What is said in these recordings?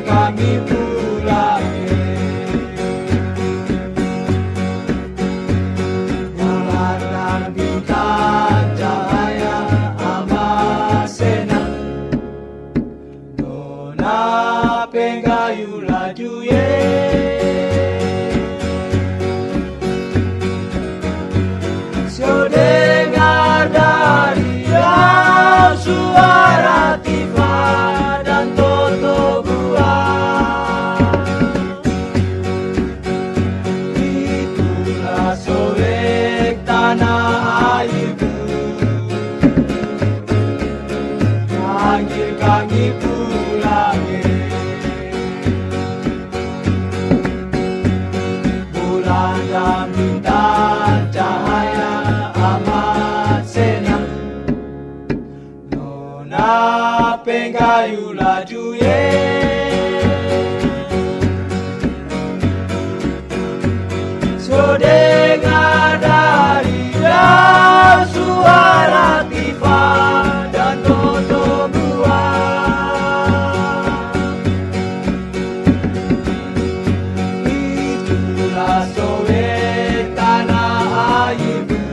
kami pulang. Bulan dan bintang cahaya amat senang, nona pengayu laju ye. Sio dengar dari dalam suara tifa dan toto buah. Itulah sobek tanah airku, panggil kami pulang. Bulan dan bintang cahaya amat senang, nona pengayu laju ye. So dengar dari dalam suara tifa dan toto buah. Itulah sobek tanah airku,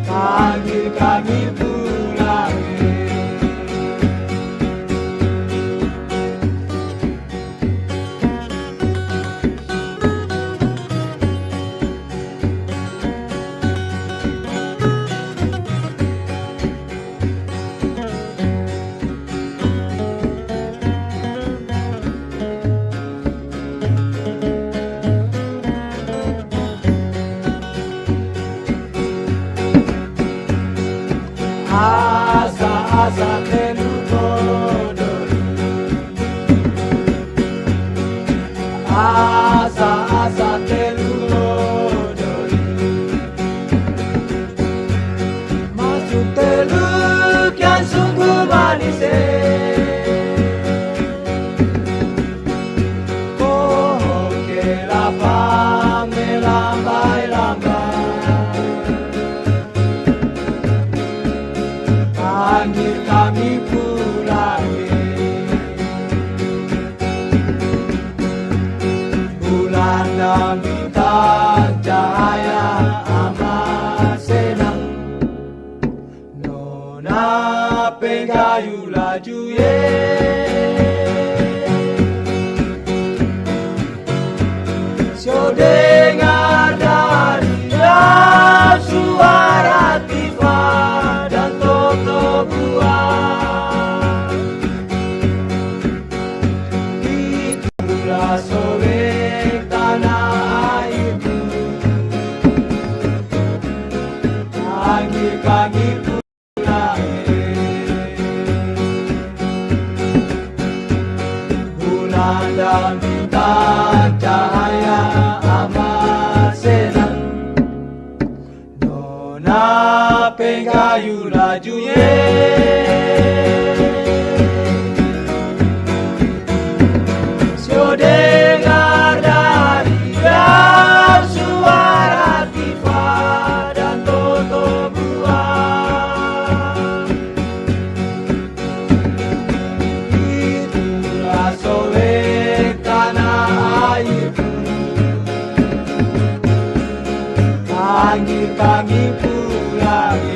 panggil kami pulang. Asa-asa telu kodori, asa-asa telu kodori, masuk teluk yang sungguh manis. Pohon kelapa melambai-lambai, panggil kami pulang. Bulan dan bintang cahaya amat senang, nona pengayu laju ye. Sio dengar dari dalam suara tifa dan toto buah. Itulah sobek tanah airku, panggil kami pulang. Bulan dan bintang cahaya amat senang, nona pengayu laju ye. Sio dengar dari dalam suara tifa dan toto buah. Itulah sobek tanah airku, panggil kami pulang.